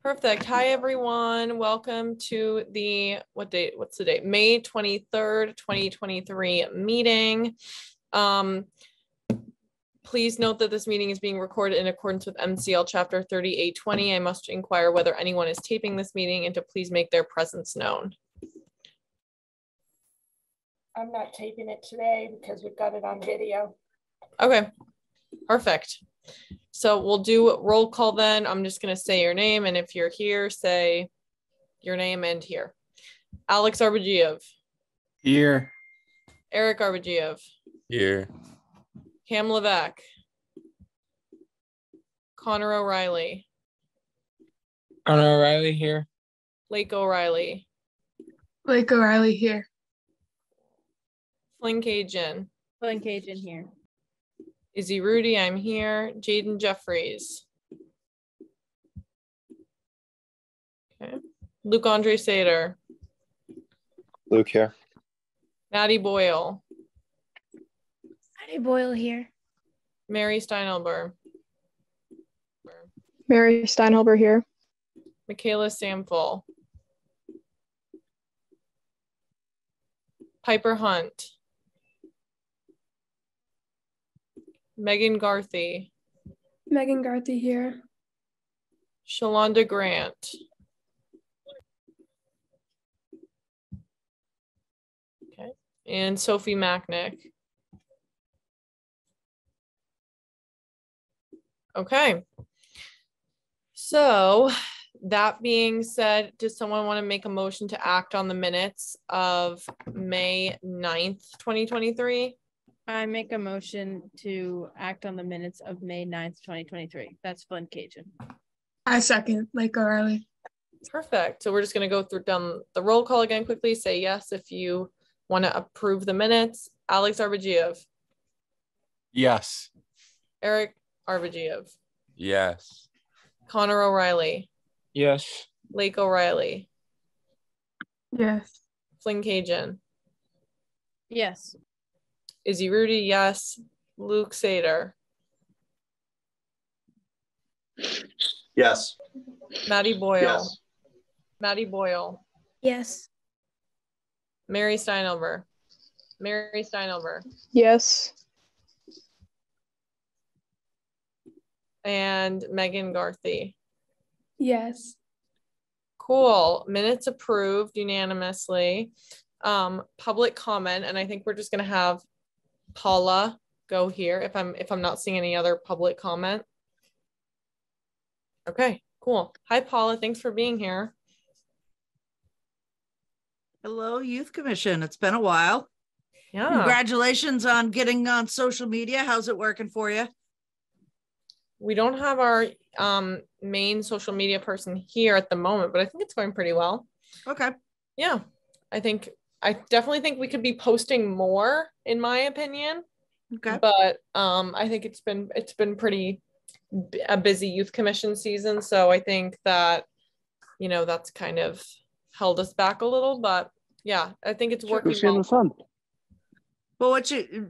Perfect. Hi, everyone. Welcome to the, what's the date? May 23rd, 2023 meeting. Please note that this meeting is being recorded in accordance with MCL Chapter 3820. I must inquire whether anyone is taping this meeting and to please make their presence known. I'm not taping it today because we've got it on video. Okay, perfect. So we'll do roll call then. I'm just going to say your name, and if you're here, say your name and here. Alex Arbogiev. Here. Eric Arbogiev. Here. Cam Levesque. Connor O'Reilly. Connor O'Reilly here. Lake O'Reilly. Lake O'Reilly here. Flynn Cajun. Flynn Cajun here. Izzy Rudy, I'm here. Jaden Jeffries. Okay. Luke Andre Sater. Luke here. Maddie Boyle. Maddie Boyle here. Mary Steinelber. Mary Steinelber here. Michaela Samful. Piper Hunt. Megan Garthy. Megan Garthy here. Shalonda Grant. Okay. And Sophie Macknick. Okay. So that being said, does someone want to make a motion to act on the minutes of May 9th, 2023? I make a motion to act on the minutes of May 9th, 2023. That's Flynn Cajun. I second Lake O'Reilly. Perfect. So we're just going to go through down the roll call again quickly. Say yes if you want to approve the minutes. Alex Arbogiev. Yes. Eric Arbogiev. Yes. Connor O'Reilly. Yes. Lake O'Reilly. Yes. Flynn Cajun. Yes. Izzy Rudy, yes. Luke Sater. Yes. Maddie Boyle. Yes. Maddie Boyle. Yes. Mary Steinelber. Mary Steinelber. Yes. And Megan Garthy. Yes. Cool. Minutes approved unanimously. Public comment, and I think we're just gonna have Paula go here if I'm not seeing any other public comment. Okay, cool. Hi Paula, thanks for being here. Hello, Youth Commission. It's been a while. Yeah. Congratulations on getting on social media. How's it working for you? We don't have our main social media person here at the moment, but I think it's going pretty well. Okay. Yeah, I definitely think we could be posting more, in my opinion. Okay. But I think it's been pretty a busy youth commission season, so I think that that's kind of held us back a little. But yeah, I think it's working well. Fun. Well,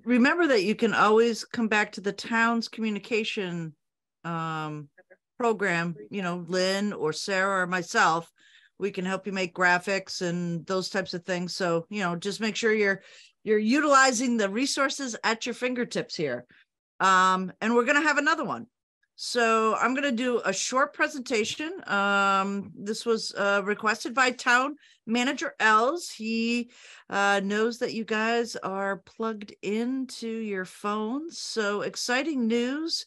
remember that you can always come back to the town's communication program. Lynn or Sarah or myself, we can help you make graphics and those types of things. So, just make sure you're utilizing the resources at your fingertips here. And we're going to have another one. So I'm going to do a short presentation. This was requested by Town Manager Els. He knows that you guys are plugged into your phones. So exciting news.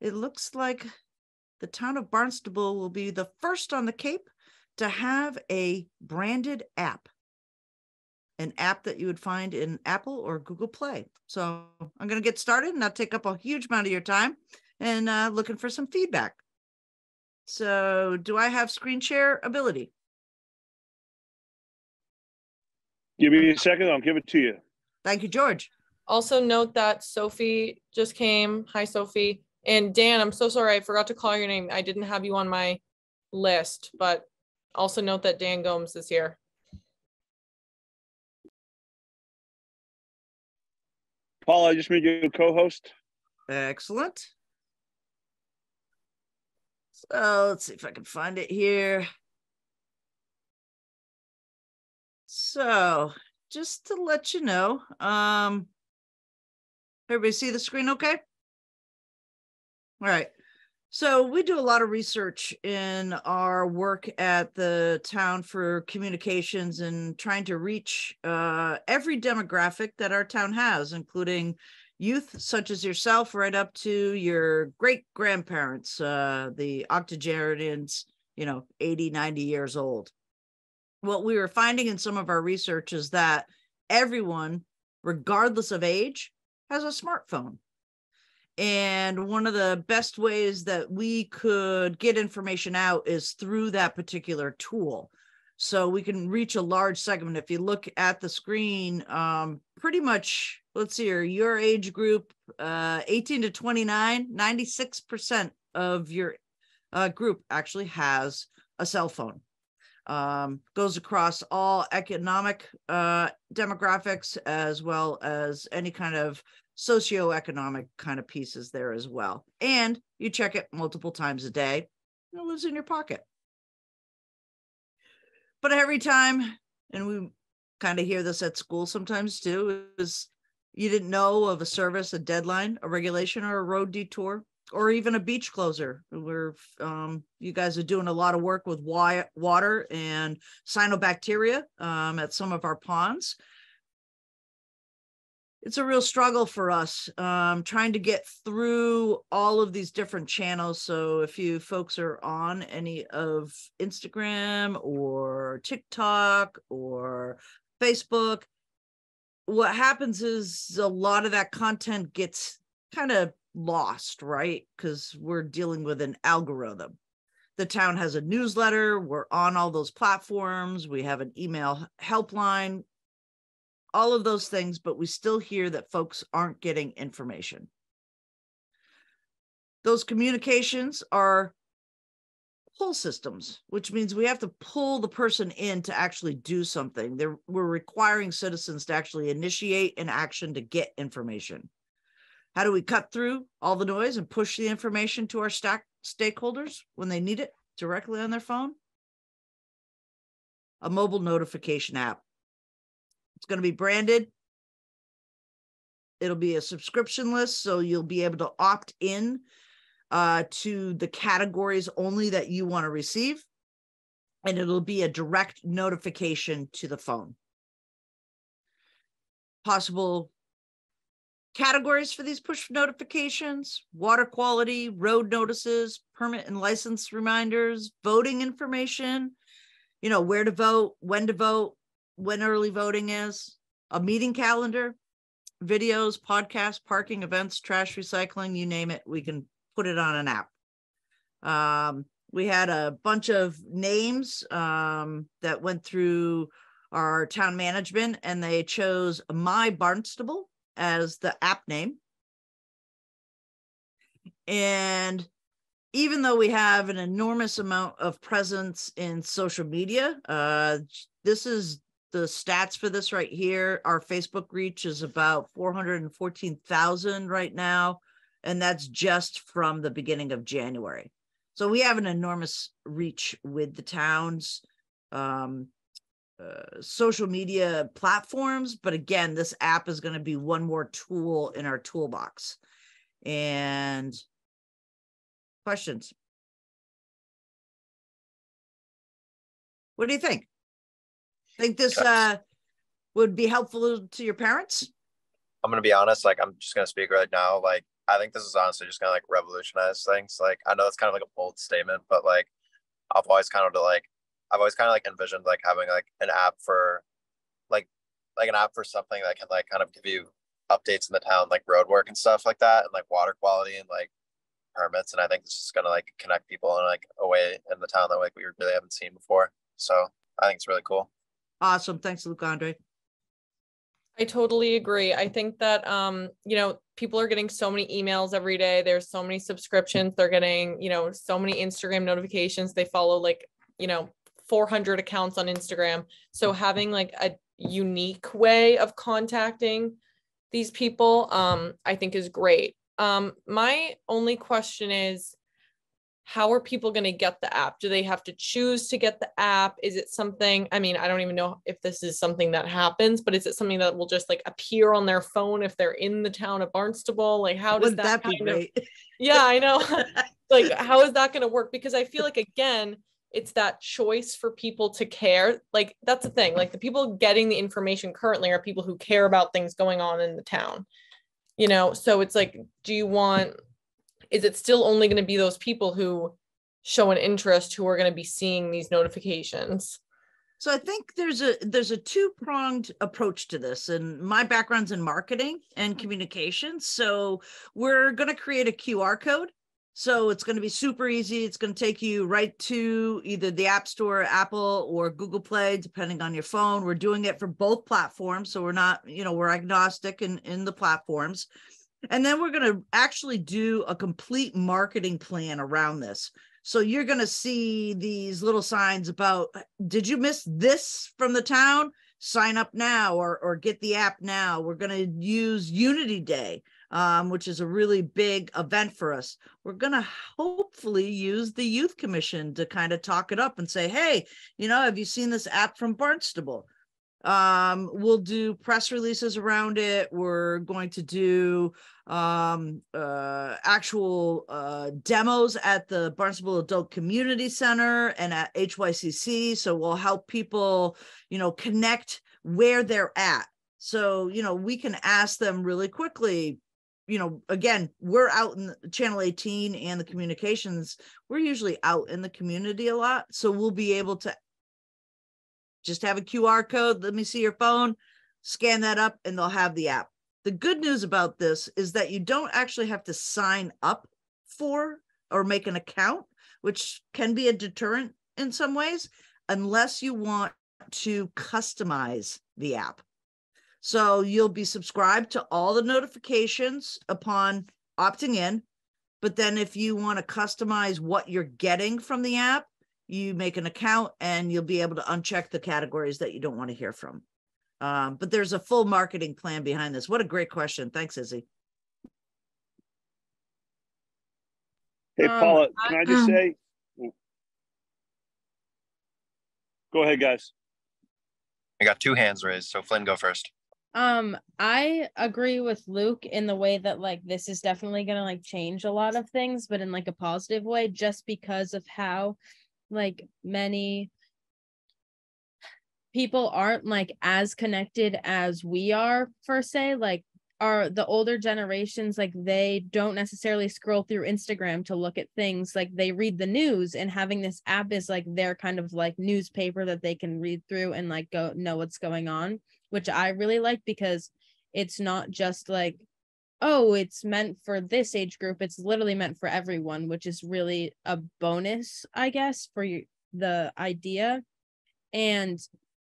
It looks like the town of Barnstable will be the first on the Cape to have a branded app, an app that you would find in Apple or Google Play. So I'm going to get started and not take up a huge amount of your time and looking for some feedback. So do I have screen share ability? Give me a second, I'll give it to you. Thank you, George. Also note that Sophie just came. Hi, Sophie. And Dan, I'm so sorry, I forgot to call your name. I didn't have you on my list, but also note that Dan Gomes is here. Paul, I just made you a co-host. Excellent. So let's see if I can find it here. So just to let you know, everybody see the screen okay? All right. So we do a lot of research in our work at the town for communications and trying to reach every demographic that our town has, including youth such as yourself, right up to your great grandparents, the octogenarians, 80, 90 years old. What we were finding in some of our research is that everyone, regardless of age, has a smartphone. And one of the best ways that we could get information out is through that particular tool. So we can reach a large segment. If you look at the screen, pretty much, let's see here, your age group, 18 to 29, 96% of your group actually has a cell phone. Goes across all economic demographics, as well as any kind of socioeconomic kind of pieces there as well. And you check it multiple times a day. It lives in your pocket. But every time, and we kind of hear this at school sometimes too, is you didn't know of a service, a deadline, a regulation, or a road detour, or even a beach closer, where you guys are doing a lot of work with water and cyanobacteria at some of our ponds. It's a real struggle for us trying to get through all of these different channels. So if you folks are on any of Instagram or TikTok or Facebook, what happens is a lot of that content gets kind of lost, right? Because we're dealing with an algorithm. The town has a newsletter. We're on all those platforms. We have an email helpline, all of those things, but we still hear that folks aren't getting information. Those communications are pull systems, which means we have to pull the person in to actually do something. We're requiring citizens to actually initiate an action to get information. How do we cut through all the noise and push the information to our stakeholders when they need it directly on their phone? A mobile notification app. It's going to be branded. It'll be a subscription list, so you'll be able to opt in to the categories only that you want to receive, and it'll be a direct notification to the phone. Possible categories for these push notifications: water quality, road notices, permit and license reminders, voting information, where to vote, when early voting is, a meeting calendar, videos, podcasts, parking, events, trash recycling, you name it, we can put it on an app. We had a bunch of names that went through our town management, and they chose My Barnstable as the app name. And even though we have an enormous amount of presence in social media, this is the stats for this right here. Our Facebook reach is about 414,000 right now, and that's just from the beginning of January. So we have an enormous reach with the town's social media platforms. But again, this app is going to be one more tool in our toolbox. And questions? What do you think? Think this would be helpful to your parents? I'm gonna be honest, like I'm just gonna speak right now. Like I think this is honestly just gonna like revolutionize things. Like I know that's kind of like a bold statement, but like I've always kind of envisioned like having like an app for like an app for something that can like kind of give you updates in the town, like road work and stuff like that, and like water quality and like permits. And I think this is gonna like connect people in like a way in the town that like we really haven't seen before. So I think it's really cool. Awesome. Thanks, Luke Andre. I totally agree. I think that, people are getting so many emails every day. There's so many subscriptions. They're getting, so many Instagram notifications. They follow 400 accounts on Instagram. So having like a unique way of contacting these people, I think is great. My only question is, how are people going to get the app? Do they have to choose to get the app? Is it something, I mean, I don't even know if this is something that happens, but is it something that will just like appear on their phone if they're in the town of Barnstable? Like, how does Wouldn't that be great? Yeah, I know. Like, how is that going to work? Because I feel like, again, it's that choice for people to care. Like, that's the thing. Like, the people getting the information currently are people who care about things going on in the town, So it's like, is it still only going to be those people who show an interest who are going to be seeing these notifications? So I think there's a two-pronged approach to this, and my background's in marketing and communications. So we're going to create a QR code. So it's going to be super easy. It's going to take you right to either the App Store, Apple, or Google Play, depending on your phone. We're doing it for both platforms. So we're not, we're agnostic in the platforms. And then we're going to actually do a complete marketing plan around this. So you're going to see these little signs about, did you miss this from the town? Sign up now or get the app now. We're going to use Unity Day, which is a really big event for us. We're going to hopefully use the Youth Commission to kind of talk it up and say, hey, have you seen this app from Barnstable? We'll do press releases around it. We're going to do actual demos at the Barnstable Adult Community Center and at HYCC. So we'll help people, connect where they're at. So, we can ask them really quickly, again, we're out in Channel 18 and the communications, we're usually out in the community a lot. So we'll be able to just have a QR code. Let me see your phone, scan that up, and they'll have the app. The good news about this is that you don't actually have to sign up for or make an account, which can be a deterrent in some ways, unless you want to customize the app. So you'll be subscribed to all the notifications upon opting in. But then if you want to customize what you're getting from the app, you make an account and you'll be able to uncheck the categories that you don't want to hear from. But there's a full marketing plan behind this. What a great question. Thanks, Izzy. Hey, Paula, can I just say? Go ahead, guys. I got two hands raised, so Flynn, go first. I agree with Luke in the way that like this is definitely gonna like change a lot of things, but in like a positive way, just because of how like many people aren't like as connected as we are per se. Like the older generations, like they don't necessarily scroll through Instagram to look at things. Like they read the news, and having this app is like their kind of like newspaper that they can read through and like go know what's going on, which I really like, because it's not just like, oh, it's meant for this age group. It's literally meant for everyone, which is really a bonus, I guess, for the idea. And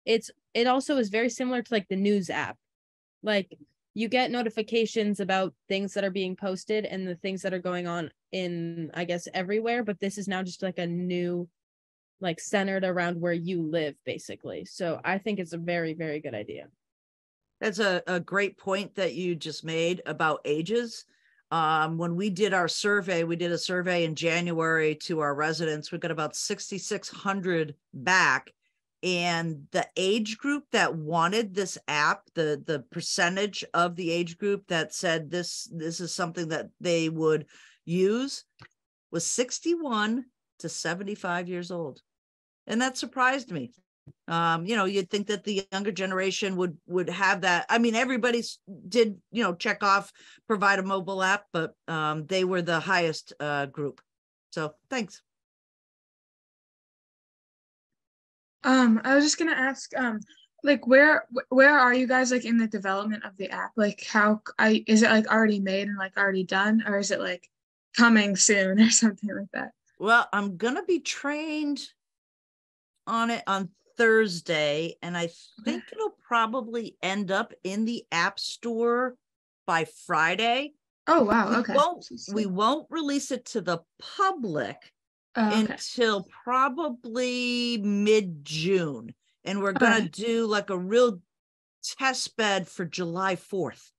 it also is very similar to like the news app. Like you get notifications about things that are being posted and the things that are going on in, I guess, everywhere. But this is now just like a new, like centered around where you live, basically. So I think it's a very, very good idea. That's a great point that you just made about ages. When we did our survey, we did a survey in January to our residents. We got about 6,600 back. And the age group that wanted this app, the percentage of the age group that said this is something that they would use, was 61 to 75 years old. And that surprised me. You'd think that the younger generation would have that. I mean, everybody did, check off, provide a mobile app, but they were the highest group. So thanks. I was just gonna ask, like where are you guys like in the development of the app? Like is it like already made and like already done, or is it like coming soon or something like that? Well, I'm gonna be trained on it on Thursday, and I think it'll probably end up in the App Store by Friday. Oh wow, okay. We won't release it to the public until probably mid-June. And we're going to do like a real test bed for July 4th.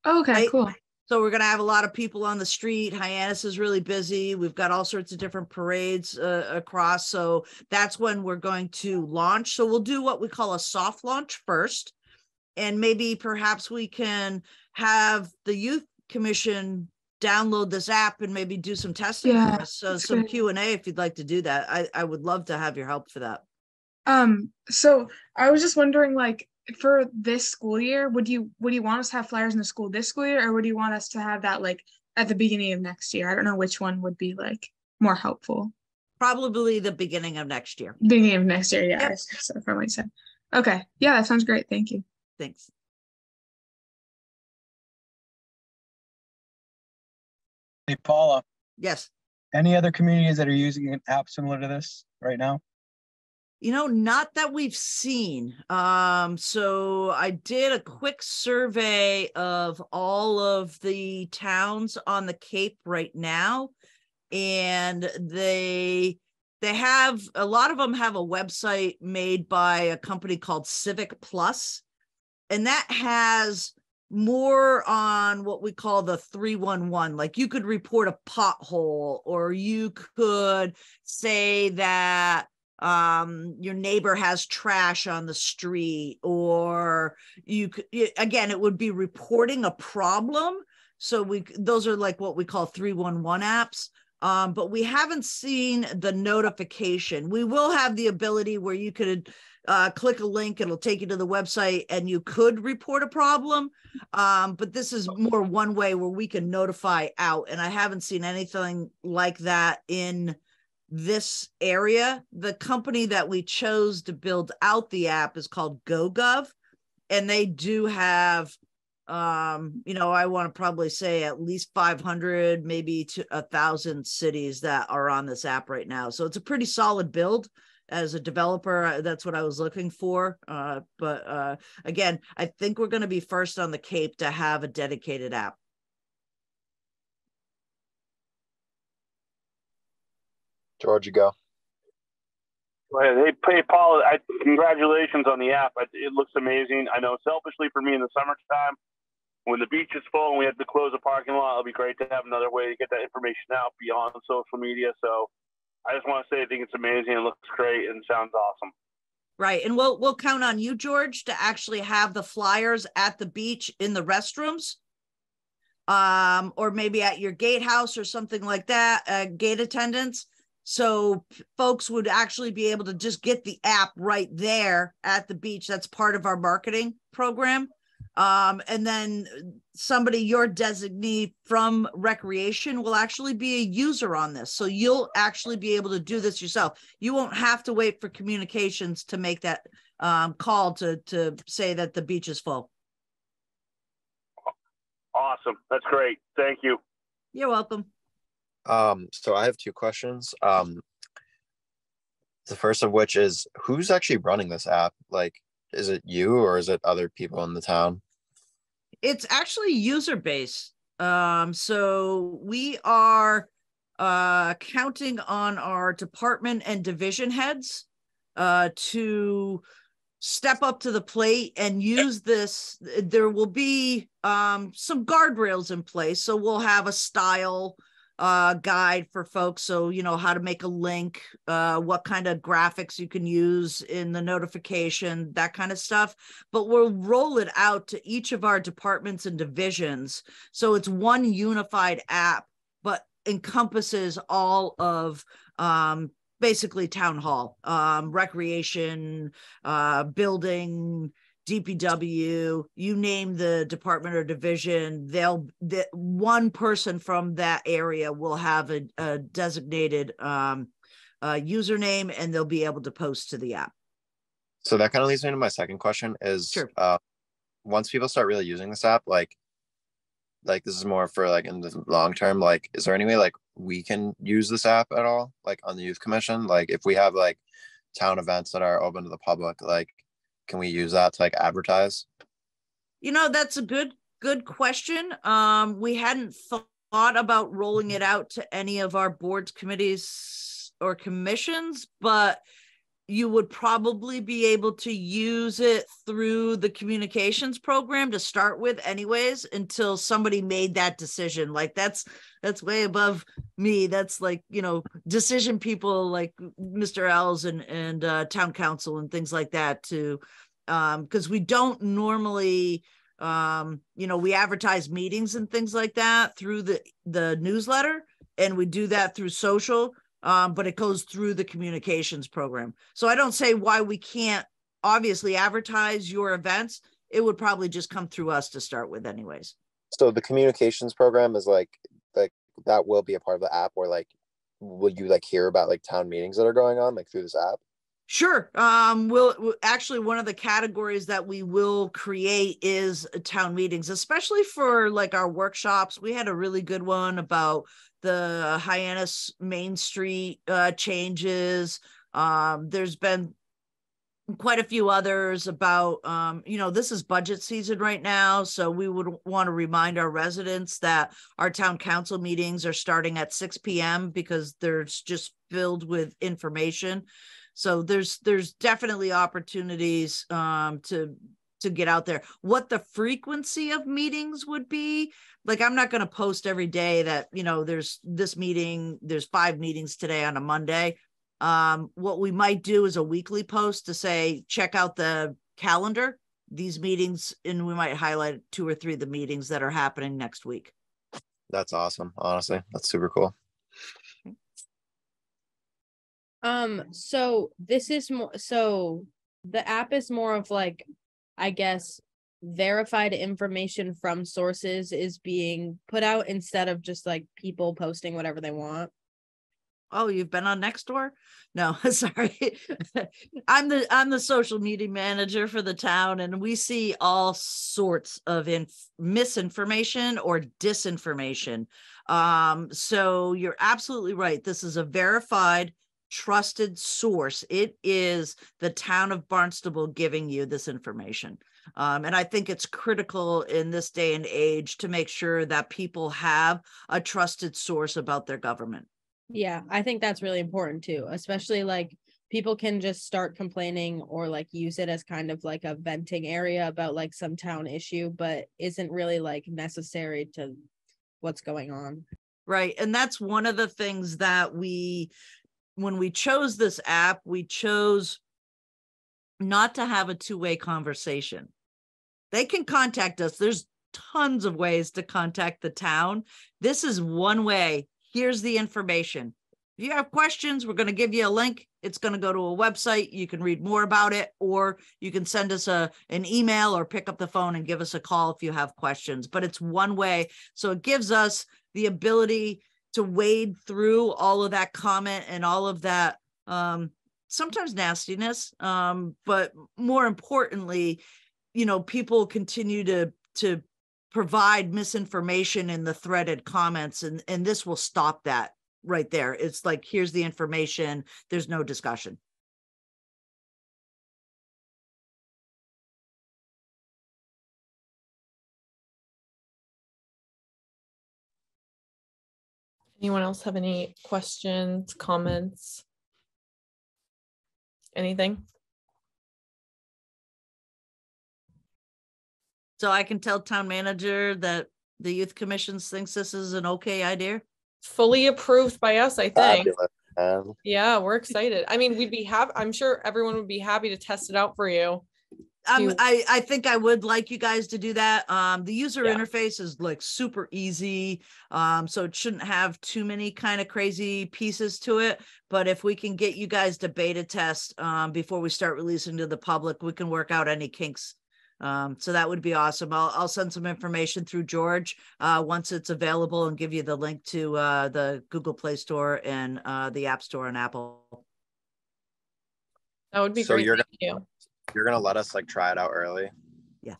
Okay, cool. So we're going to have a lot of people on the street. Hyannis is really busy. We've got all sorts of different parades across. So that's when we're going to launch. So we'll do what we call a soft launch first. And maybe perhaps we can have the youth commission download this app and maybe do some testing Yeah, for us. So that's some good. Q&A if you'd like to do that. I would love to have your help for that. So I was just wondering, like, for this school year, would you want us to have flyers in the school this school year, or would you want us to have that like at the beginning of next year? I don't know which one would be like more helpful. Probably the beginning of next year. Beginning of next year, yeah. Yep. So from what you said. Okay, yeah, that sounds great. Thank you. Thanks. Hey, Paula, Yes. any other communities that are using an app similar to this right now? You know, not that we've seen. So I did a quick survey of all of the towns on the Cape right now, and they have, a lot of them have a website made by a company called Civic Plus, and that has more on what we call the 311. Like you could report a pothole, or you could say that your neighbor has trash on the street, or you could, again, it would be reporting a problem. So those are like what we call 311 apps. But we haven't seen the notification. We will have the ability where you could click a link, it'll take you to the website and you could report a problem. But this is more one way where we can notify out. And I haven't seen anything like that in this area. The company that we chose to build out the app is called GoGov, and they do have I want to probably say at least 500, maybe to 1,000 cities that are on this app right now. So it's a pretty solid build. As a developer, that's what I was looking for. But again, I think we're going to be first on the Cape to have a dedicated app. George, you go. Hey, Paul, congratulations on the app. It looks amazing. I know selfishly for me in the summertime, when the beach is full and we have to close a parking lot, it'll be great to have another way to get that information out beyond social media. So I just want to say I think it's amazing. It looks great and sounds awesome. Right. And we'll count on you, George, to actually have the flyers at the beach in the restrooms. Or maybe at your gatehouse or something like that, gate attendants. So folks would actually be able to just get the app right there at the beach. That's part of our marketing program. And then somebody, your designee from recreation, will actually be a user on this. So you'll actually be able to do this yourself. You won't have to wait for communications to make that call to say that the beach is full. Awesome. That's great. Thank you. You're welcome. So I have two questions. The first of which is, who's actually running this app? Like, is it you or is it other people in the town? It's actually user base. So we are counting on our department and division heads to step up to the plate and use this. There will be some guardrails in place. So we'll have a style guide for folks. So, how to make a link, what kind of graphics you can use in the notification, that kind of stuff. But we'll roll it out to each of our departments and divisions. So it's one unified app, but encompasses all of basically town hall, recreation, building, DPW, you name the department or division, one person from that area will have a designated username, and they'll be able to post to the app. So that kind of leads me to my second question is, Sure. Once people start really using this app, like this is more for like in the long term, like, is there any way like we can use this app at all? Like on the youth commission, like if we have like town events that are open to the public, like, can we use that to like advertise? That's a good question. We hadn't thought about rolling it out to any of our boards, committees, or commissions, but you would probably be able to use it through the communications program to start with anyways, until somebody made that decision. Like that's way above me. That's like, decision people like Mr. Ells and town council and things like that to, because we don't normally, we advertise meetings and things like that through the newsletter, and we do that through social. But it goes through the communications program. So I don't say why we can't obviously advertise your events. It would probably just come through us to start with anyways. So the communications program is like that will be a part of the app, or like, will you like hear about like town meetings that are going on like through this app? Sure. We'll actually, one of the categories that we will create is town meetings, especially for like our workshops. We had a really good one about the Hyannis Main Street changes. There's been quite a few others about, this is budget season right now. So we would want to remind our residents that our town council meetings are starting at 6 p.m. because they're just filled with information. So there's definitely opportunities to get out there. What the frequency of meetings would be, like, I'm not going to post every day that, there's this meeting, there's 5 meetings today on a Monday. What we might do is a weekly post to say, check out the calendar, these meetings, and we might highlight 2 or 3 of the meetings that are happening next week. That's awesome. Honestly, that's super cool. So this is more, so the app is more of like, I guess, verified information from sources is being put out instead of just like people posting whatever they want. Oh, you've been on Nextdoor? No, sorry. I'm the social media manager for the town, and we see all sorts of misinformation or disinformation. So you're absolutely right. This is a verified, trusted source. It is the town of Barnstable giving you this information. And I think it's critical in this day and age to make sure that people have a trusted source about their government. Yeah, I think that's really important too, especially like people can just start complaining or like use it as kind of like a venting area about like some town issue, but isn't really like necessary to what's going on. Right. And that's one of the things that when we chose this app, we chose not to have a two-way conversation. They can contact us. There's tons of ways to contact the town. This is one way. Here's the information. If you have questions, we're going to give you a link. It's going to go to a website. You can read more about it, or you can send us an email or pick up the phone and give us a call if you have questions. But it's one way. So it gives us the ability to wade through all of that comment and all of that sometimes nastiness. But more importantly, people continue to provide misinformation in the threaded comments, and this will stop that right there. It's like, here's the information. There's no discussion. Anyone else have any questions, comments, anything? So I can tell town manager that the youth commission thinks this is an okay idea. Fully approved by us, I think. Fabulous. Yeah, we're excited. I mean, we'd be happy. I'm sure everyone would be happy to test it out for you. I think I would like you guys to do that. The user Yeah. interface is like super easy. So it shouldn't have too many kind of crazy pieces to it. But if we can get you guys to beta test before we start releasing to the public, we can work out any kinks. So that would be awesome. I'll send some information through George once it's available, and give you the link to the Google Play Store and the App Store on Apple. That would be So great. you're Thank you. You're gonna let us like try it out early? Yeah.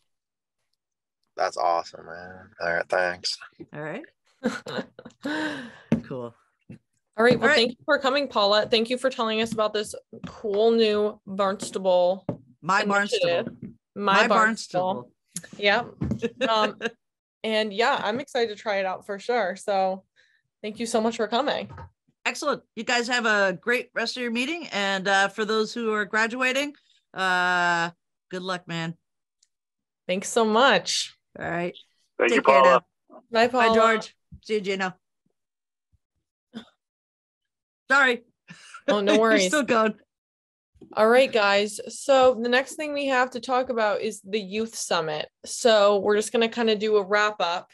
That's awesome, man. All right, thanks. All right. Cool. All right. Well, thank you for coming, Paula. Thank you for telling us about this cool new Barnstable. My initiative. Barnstable. My Barnstable. Yeah. And yeah, I'm excited to try it out for sure. So thank you so much for coming. Excellent. You guys have a great rest of your meeting. And for those who are graduating, good luck, man. Thanks so much. All right. Thank you, Take care Paula. now. Bye, Paula. Bye, George. See you, Gino. Sorry. Oh, no You're worries. still going. All right, guys. So the next thing we have to talk about is the youth summit. So we're just going to kind of do a wrap up.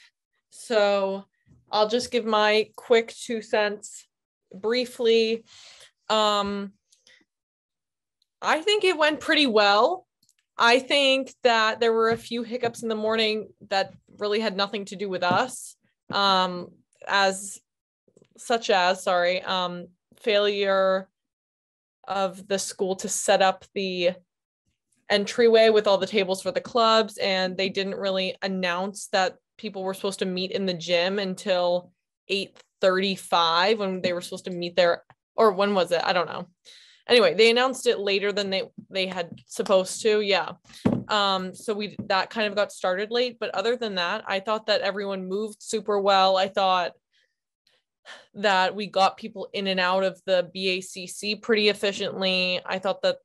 So I'll just give my quick 2 cents briefly. I think it went pretty well. I think that there were a few hiccups in the morning that really had nothing to do with us, failure of the school to set up the entryway with all the tables for the clubs, and they didn't really announce that people were supposed to meet in the gym until 8:35 when they were supposed to meet there, or when was it? I don't know. Anyway, they announced it later than they had supposed to. Yeah. So that kind of got started late, but other than that, I thought that everyone moved super well. I thought that we got people in and out of the BACC pretty efficiently. I thought that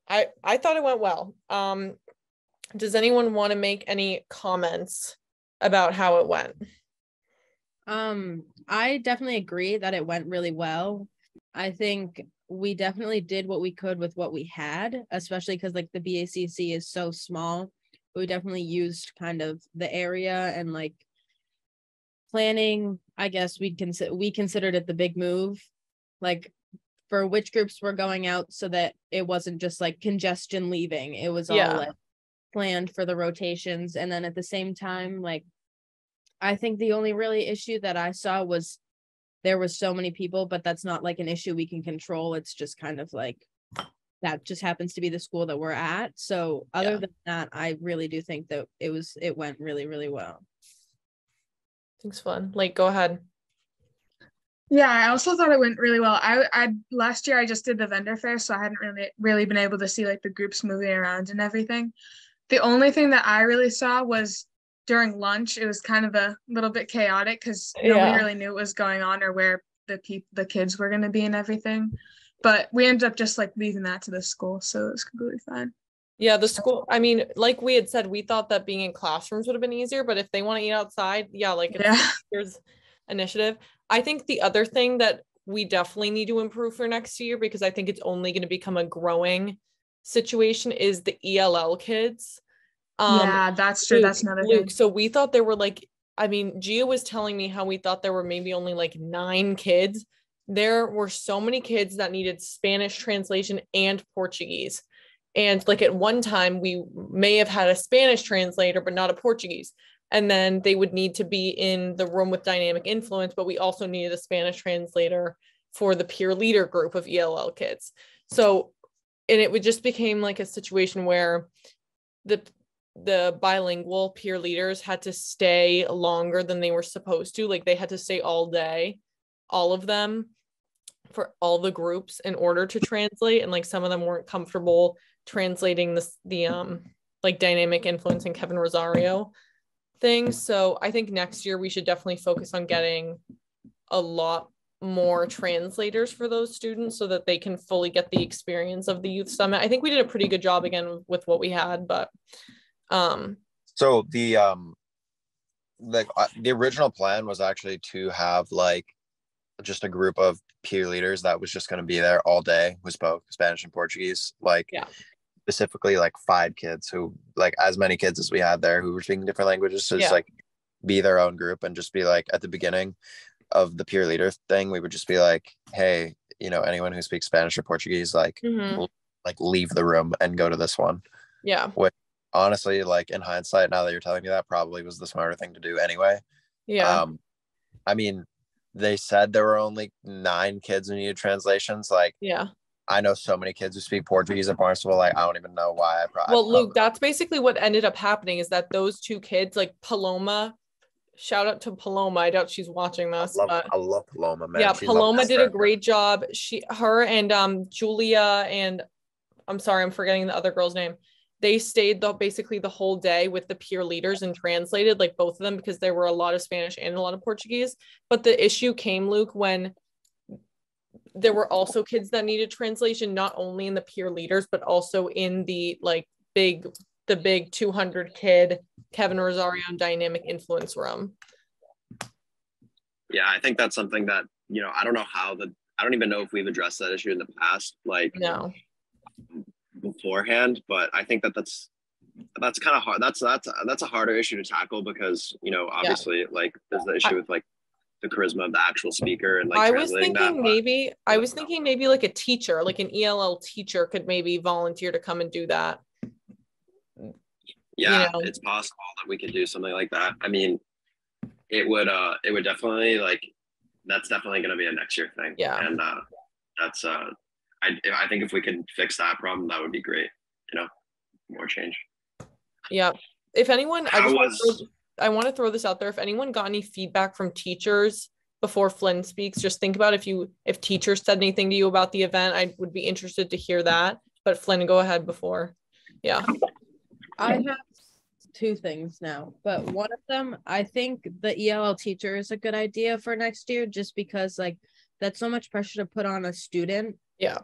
I thought it went well. Does anyone want to make any comments about how it went? I definitely agree that it went really well. I think we definitely did what we could with what we had, especially because like the BACC is so small. We definitely used kind of the area and like planning. I guess we considered it the big move, like for which groups were going out, so that it wasn't just like congestion leaving. It was all like planned for the rotations. And then at the same time, like I think the only really issue that I saw was there was so many people, but that's not like an issue we can control. It's just kind of like that just happens to be the school that we're at. So other than that, I really do think that it went really, really well. Thanks, fun. Like, go ahead. Yeah, I also thought it went really well. I last year I just did the vendor fair, so I hadn't really been able to see like the groups moving around and everything. The only thing that I really saw was during lunch. It was kind of a little bit chaotic because nobody really knew what was going on or where the kids were going to be and everything. But we ended up just like leaving that to the school, so it was completely fine. Yeah, the school, I mean, like we had said, we thought that being in classrooms would have been easier, but if they want to eat outside, there's initiative. I think the other thing that we definitely need to improve for next year, because I think it's only going to become a growing situation, is the ELL kids. Yeah, that's true. That's another thing. So we thought there were like, I mean, Gia was telling me how we thought there were maybe only like 9 kids. There were so many kids that needed Spanish translation and Portuguese. And like at one time we may have had a Spanish translator, but not a Portuguese. And then they would need to be in the room with dynamic influence, but we also needed a Spanish translator for the peer leader group of ELL kids. So, and it would just became like a situation where the bilingual peer leaders had to stay longer than they were supposed to. Like they had to stay all day, all of them, for all the groups in order to translate. And like some of them weren't comfortable translating the like dynamic influence and Kevin Rosario thing. So I think next year we should definitely focus on getting a lot more translators for those students so that they can fully get the experience of the youth summit. I think we did a pretty good job again with what we had, but so the original plan was actually to have like just a group of peer leaders that was just going to be there all day who spoke Spanish and Portuguese, like specifically like 5 kids who, like as many kids as we had there who were speaking different languages, to just like be their own group and just be like at the beginning of the peer leader thing, we would just be like, hey, you know, anyone who speaks Spanish or Portuguese, like like leave the room and go to this one. Yeah. Which honestly, like in hindsight, now that you're telling me that, probably was the smarter thing to do anyway. Yeah. I mean, they said there were only 9 kids who needed translations. Like, I know so many kids who speak Portuguese at Barnstable. Like, I don't even know why. Well, Luke, that's basically what ended up happening, is that those 2 kids, like Paloma, shout out to Paloma. I doubt she's watching this. I love Paloma, man. Yeah, Paloma did a great job. Her and Julia, and I'm sorry, I'm forgetting the other girl's name. They stayed basically the whole day with the peer leaders and translated, like both of them, because there were a lot of Spanish and a lot of Portuguese. But the issue came, Luke, when there were also kids that needed translation, not only in the peer leaders, but also in the like big 200 kid Kevin Rosario dynamic influence room. Yeah, I think that's something that, I don't know I don't even know if we've addressed that issue in the past, like No. beforehand, but I think that's kind of hard. That's a harder issue to tackle because, obviously like there's the issue with like the charisma of the actual speaker and like I was translating thinking that. maybe like a teacher, like an ELL teacher could maybe volunteer to come and do that. Yeah, it's possible that we could do something like that. I mean, it would definitely that's definitely going to be a next year thing. Yeah. And that's I think if we could fix that problem, that would be great. More change. Yeah. If anyone, I want to throw this out there. If anyone got any feedback from teachers before Flynn speaks, just think about if teachers said anything to you about the event. I would be interested to hear that. But Flynn, go ahead before. Yeah. I have two things now, but one of them, I think the ELL teacher is a good idea for next year, just because like that's so much pressure to put on a student. Yeah.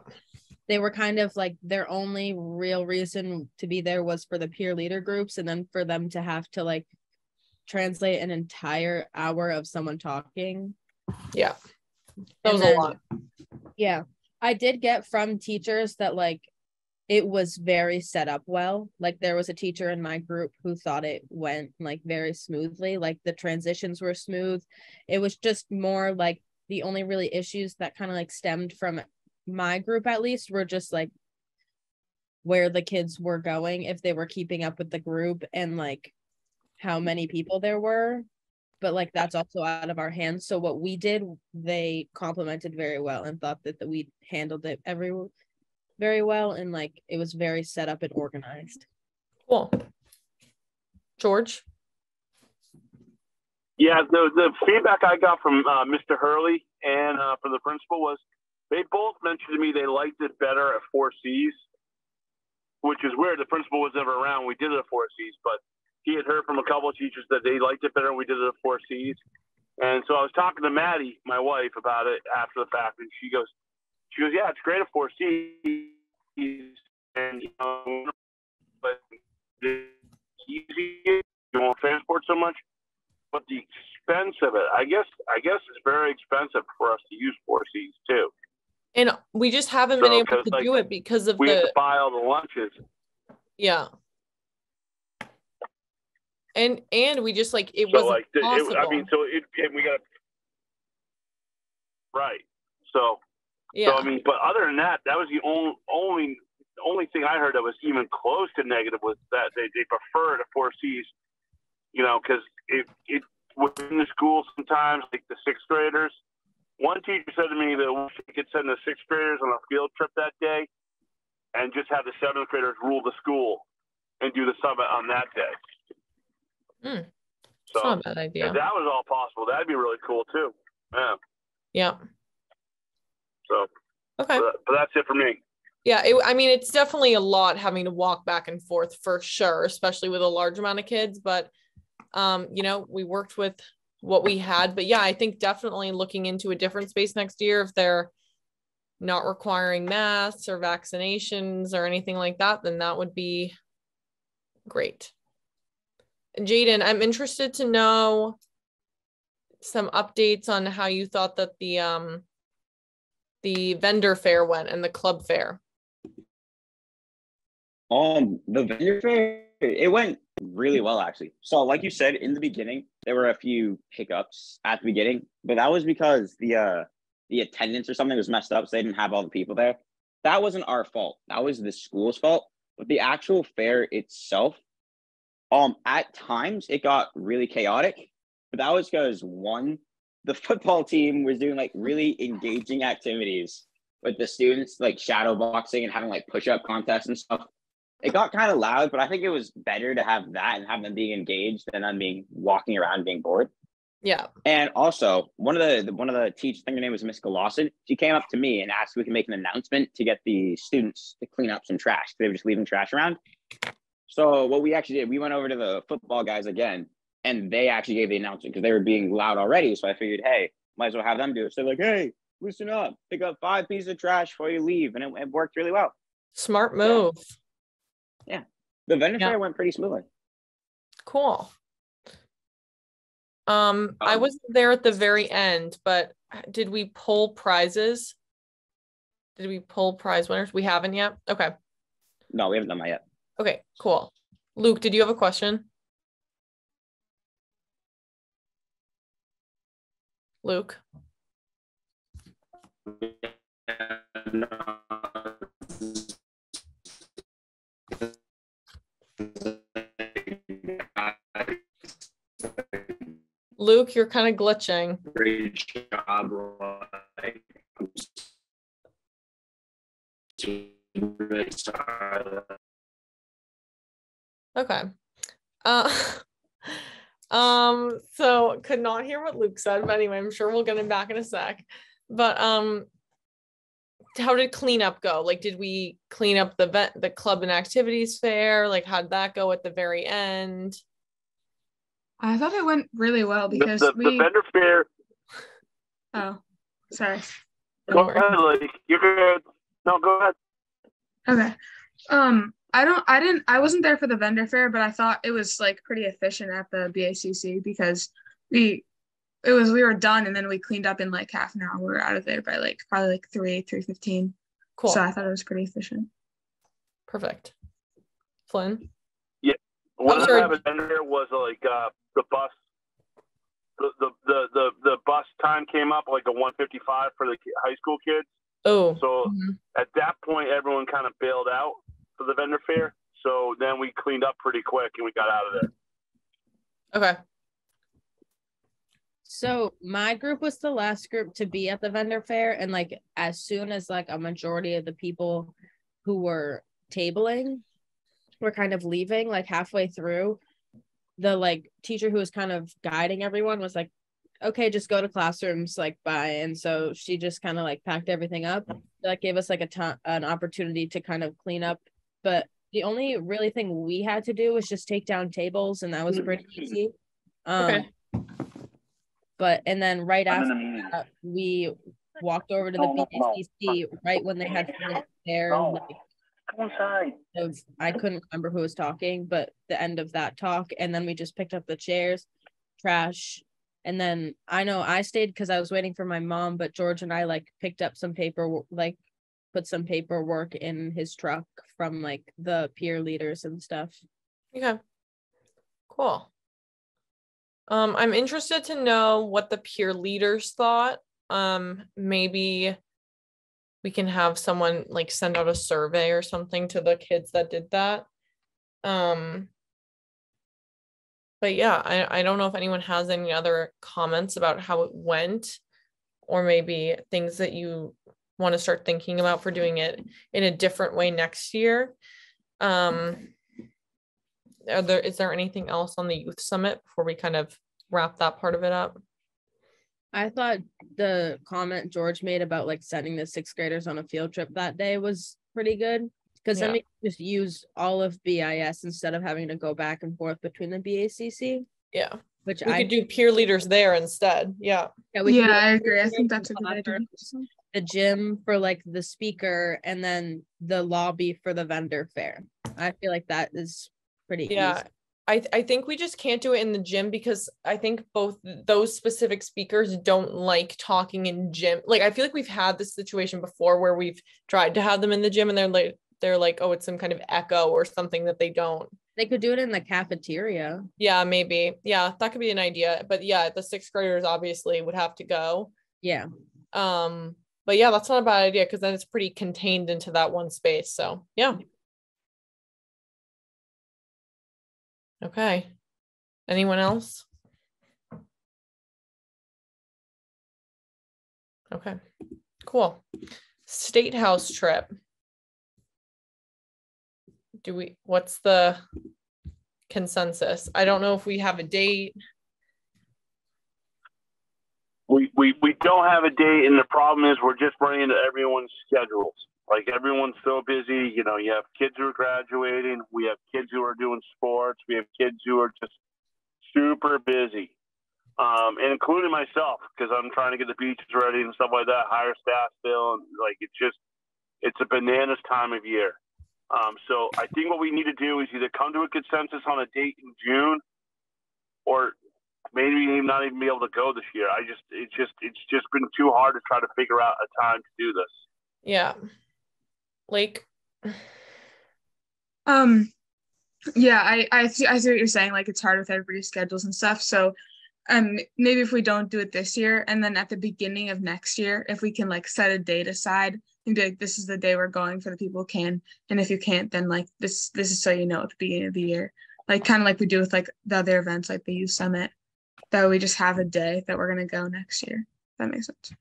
They were kind of like their only real reason to be there was for the peer leader groups, and then for them to have to like translate an entire hour of someone talking. Yeah. That was a lot. Yeah. I did get from teachers that like it was very set up well. Like there was a teacher in my group who thought it went like very smoothly. Like the transitions were smooth. It was just more like the only really issues that kind of like stemmed from my group at least were just like where the kids were going, if they were keeping up with the group and like how many people there were. But like that's also out of our hands. So what we did, they complimented very well and thought that we handled it very well, and like it was very set up and organized. Cool. George? Yeah, the feedback I got from Mr. Hurley and from the principal was they both mentioned to me they liked it better at 4Cs, which is weird. The principal was never around. We did it at 4Cs, but he had heard from a couple of teachers that they liked it better when we did it at 4Cs. And so I was talking to Maddie, my wife, about it after the fact, and she goes, yeah, it's great at 4Cs, and but it's easy. You won't transport so much, but the expense of it, I guess it's very expensive for us to use 4Cs too. And we just haven't been able to do it because of we have to buy all the lunches. Yeah. And we just like it wasn't possible. We got right. So yeah. So I mean, but other than that, that was the only thing I heard that was even close to negative was that they prefer the 4Cs, because it within the school sometimes like the sixth graders. One teacher said to me that we could send the sixth graders on a field trip that day, and just have the seventh graders rule the school and do the summit on that day. So not a bad idea. If that was all possible, that'd be really cool too. Yeah. Yeah. So okay, but that's it for me. Yeah, I mean, it's definitely a lot having to walk back and forth for sure, especially with a large amount of kids. But we worked with what we had. But yeah, I think definitely looking into a different space next year if they're not requiring masks or vaccinations or anything like that, then that would be great. Jaden, I'm interested to know some updates on how you thought that the vendor fair went and the club fair. The vendor fair, it went really well actually. So like you said in the beginning, there were a few hiccups at the beginning, but that was because the attendance or something was messed up, so they didn't have all the people there. That wasn't our fault. That was the school's fault. But the actual fair itself, at times it got really chaotic, but that was because the football team was doing like really engaging activities with the students, like shadow boxing and having like push-up contests and stuff. It got kind of loud, but I think it was better to have that and have them being engaged than them being walking around being bored. Yeah. And also one of the teachers, I think her name was Miss Galossin, she came up to me and asked if we could make an announcement to get the students to clean up some trash. They were just leaving trash around. So what we actually did, we went over to the football guys again, and they actually gave the announcement because they were being loud already. So I figured, hey, might as well have them do it. So they're like, hey, loosen up, pick up 5 pieces of trash before you leave. And it worked really well. Smart move. Yeah. The vendor Yeah. fair went pretty smoothly. Cool. I wasn't there at the very end, but did we pull prizes? Did we pull prize winners? We haven't yet. Okay. No, we haven't done that yet. Okay, cool. Luke, did you have a question? Luke? Luke, you're kind of glitching. Great job, like, Okay. So could not hear what Luke said, but anyway, I'm sure we'll get him back in a sec. But how did cleanup go? Like, did we clean up the club and activities fair? Like, how did that go at the very end? I thought it went really well because the vendor fair. Oh, sorry. Go ahead, like you're good. No, go ahead. Okay. I wasn't there for the vendor fair, but I thought it was like pretty efficient at the BACC because we were done and then we cleaned up in like half an hour. We were out of there by like probably like 3:15. Cool. So I thought it was pretty efficient. Perfect. Flynn? Yeah. What sorry. happened there was like the bus the bus time came up like a 1:55 for the high school kids. Oh. So at that point everyone kind of bailed out for the vendor fair. So then we cleaned up pretty quick and we got out of there. Okay. So my group was the last group to be at the vendor fair, and like as soon as like a majority of the people who were tabling were kind of leaving, like halfway through, the like teacher who was kind of guiding everyone was like, okay, just go to classrooms, like bye. And so she just kind of like packed everything up. That gave us like an opportunity to kind of clean up. But the only really thing we had to do was just take down tables, and that was pretty easy. Okay. But and then right after that, we walked over to the BACC right when they had finished there. Like, come inside. I couldn't remember who was talking, but the end of that talk, and then we just picked up the chairs, trash, and then I know I stayed because I was waiting for my mom, but George and I like picked up some paper, like put some paperwork in his truck from like the peer leaders and stuff. Okay. Cool. I'm interested to know what the peer leaders thought. Maybe we can have someone like send out a survey or something to the kids that did that. But yeah, I don't know if anyone has any other comments about how it went, or maybe things that you want to start thinking about for doing it in a different way next year. Is there anything else on the youth summit before we kind of wrap that part of it up? I thought the comment George made about like sending the 6th graders on a field trip that day was pretty good, because then we could just use all of BIS instead of having to go back and forth between the BACC. Yeah. Which we could do peer leaders there instead. Yeah. Yeah, I agree. I think that's a good idea. The gym for like the speaker, and then the lobby for the vendor fair. I feel like that is pretty easy. I think we just can't do it in the gym because I think both those specific speakers don't like talking in gym. Like, I feel like we've had this situation before where we've tried to have them in the gym and they're like, oh, it's some kind of echo or something that they don't. They could do it in the cafeteria. Yeah, maybe. Yeah, that could be an idea. But yeah, the 6th graders obviously would have to go. Yeah. But yeah, that's not a bad idea because then it's pretty contained into that one space. So yeah. Okay. Anyone else? Okay, cool. State House trip. What's the consensus? I don't know if we have a date. We don't have a date, and the problem is we're just running into everyone's schedules. Like, everyone's so busy. You know, you have kids who are graduating. We have kids who are doing sports. We have kids who are just super busy. and including myself, because I'm trying to get the beaches ready and stuff like that, hire staff still, and like it's a bananas time of year. So I think what we need to do is either come to a consensus on a date in June, or maybe not even be able to go this year. It's just been too hard to try to figure out a time to do this. Yeah. Lake. Yeah, I see what you're saying. Like it's hard with everybody's schedules and stuff. So maybe if we don't do it this year, and then at the beginning of next year, if we can like set a date aside and be like, this is the day we're going for the people who can, and if you can't, then like this is so you know at the beginning of the year, like kind of like we do with like the other events like the youth summit, that we just have a day that we're gonna go next year. That makes sense.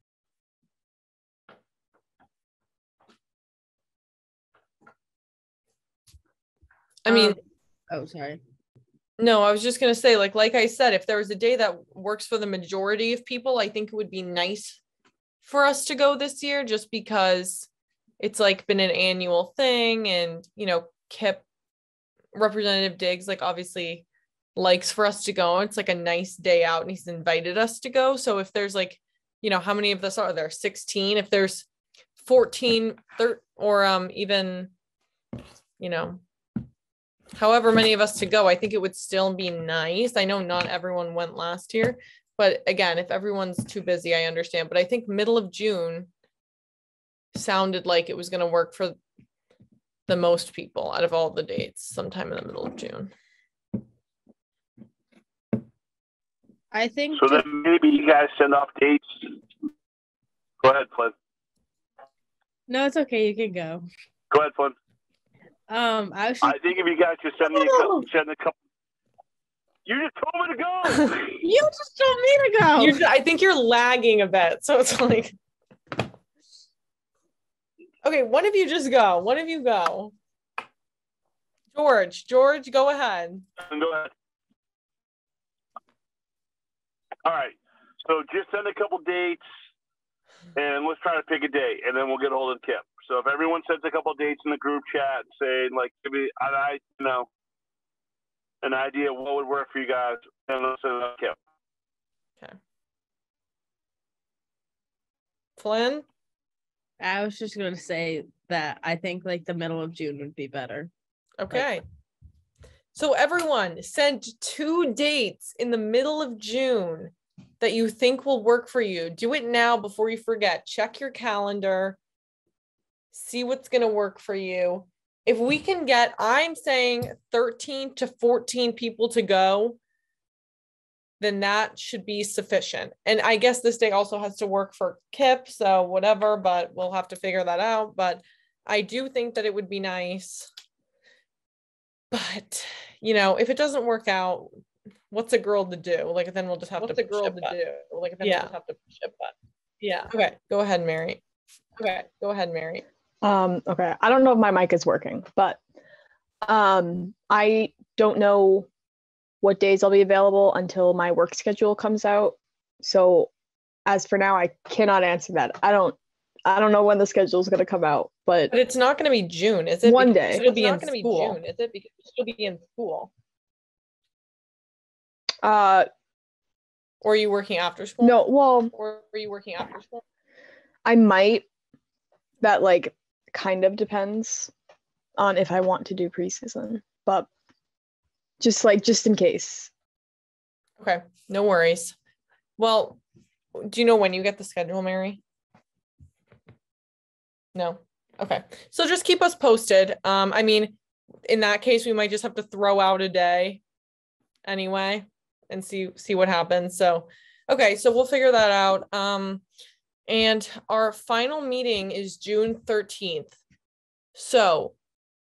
I mean, oh, sorry. No, I was just going to say, like I said, if there was a day that works for the majority of people, I think it would be nice for us to go this year, just because it's like been an annual thing. And, you know, Kip, Representative Diggs, like obviously likes for us to go. It's like a nice day out and he's invited us to go. So if there's like, you know, how many of us are there? 16? If there's 14, or even, you know, however many of us to go, I think it would still be nice. I know not everyone went last year, but again, if everyone's too busy, I understand. But I think middle of June sounded like it was going to work for the most people out of all the dates, sometime in the middle of June. I think so. Then maybe you guys send off dates. Go ahead, Flynn. No, it's okay. You can go. Go ahead, Flynn. I think if you guys just send a couple. You just told me to go. You just told me to go. I think you're lagging a bit, so it's like, okay, one of you just go. One of you go. George, go ahead. Go ahead. All right. So just send a couple dates, and let's try to pick a date, and then we'll get a hold of Kip. So if everyone sends a couple of dates in the group chat saying like, give me an idea of what would work for you guys, then let's send it up, Kip. Okay. Flynn? I was just going to say that I think like the middle of June would be better. Okay. So everyone send 2 dates in the middle of June that you think will work for you. Do it now before you forget. Check your calendar. See what's going to work for you. If we can get, I'm saying 13 to 14 people to go, then that should be sufficient. And I guess this day also has to work for Kip, so whatever, but we'll have to figure that out. But I do think that it would be nice. But, you know, if it doesn't work out, what's a girl to do? Like, then we'll just have to ship that. Like, then we'll just have to ship that. Yeah. Okay, go ahead, Mary. Okay, I don't know if my mic is working, but I don't know what days I'll be available until my work schedule comes out. So as for now, I cannot answer that. I don't know when the schedule is going to come out, but it's not going to be June, is it? One day. It'll be in school. Is it? Because she'll be in school. Or are you working after school? No, well, or are you working after school? I might. That like kind of depends on if I want to do preseason, but just in case. Okay, no worries. Well, do you know when you get the schedule, Mary? No. Okay. So just keep us posted. I mean, in that case, we might just have to throw out a day anyway and see what happens. So, okay, so we'll figure that out. And our final meeting is June 13th. So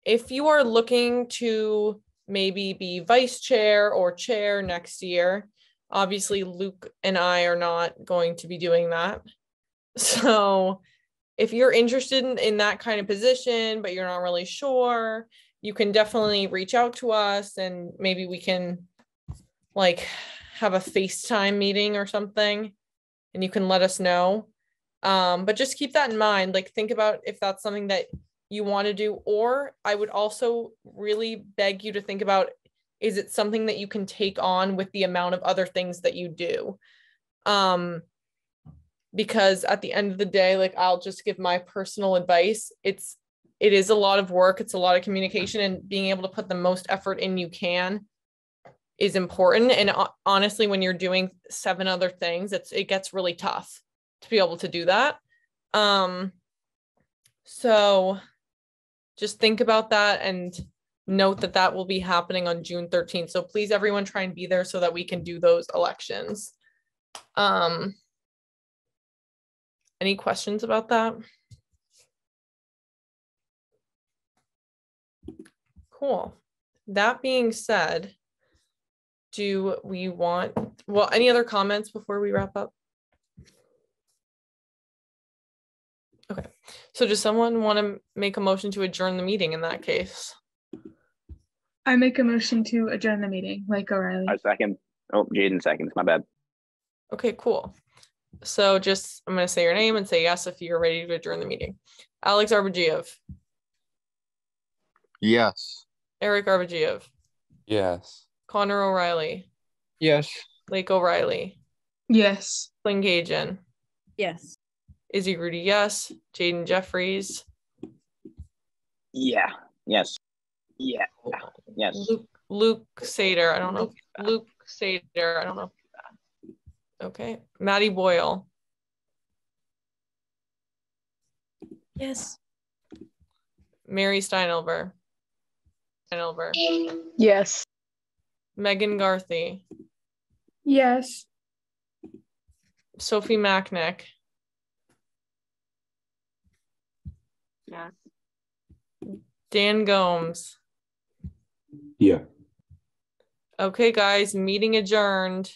if you are looking to maybe be vice chair or chair next year, obviously Luke and I are not going to be doing that. So if you're interested in that kind of position, but you're not really sure, you can definitely reach out to us and maybe we can like have a FaceTime meeting or something and you can let us know. But just keep that in mind, like think about if that's something that you want to do, or I would also really beg you to think about is it something that you can take on with the amount of other things that you do? Because at the end of the day, like, I'll just give my personal advice. It is a lot of work. It's a lot of communication, and being able to put the most effort in you can is important. And honestly, when you're doing 7 other things, it gets really tough to be able to do that. So just think about that and note that that will be happening on June 13th. So please, everyone, try and be there so that we can do those elections. Any questions about that? Cool. That being said, do we want, well, any other comments before we wrap up? Okay, so does someone want to make a motion to adjourn the meeting in that case? I make a motion to adjourn the meeting, like O'Reilly. I second. Oh, Jaden seconds. My bad. Okay, cool. So just, I'm going to say your name and say yes if you're ready to adjourn the meeting. Alex Arbogiev. Yes. Eric Arbogiev. Yes. Connor O'Reilly. Yes. Lake O'Reilly. Yes. Klingagen. Yes. Izzy Rudy, yes. Jaden Jeffries. Yeah. Yes. Yeah. Yes. Luke Sater. I don't know. Luke Sater. I don't know. Okay. Maddie Boyle. Yes. Mary Steinelber. Yes. Megan Garthy. Yes. Sophie Macknick. Yes. Dan Gomes. Yeah. Okay, guys, meeting adjourned.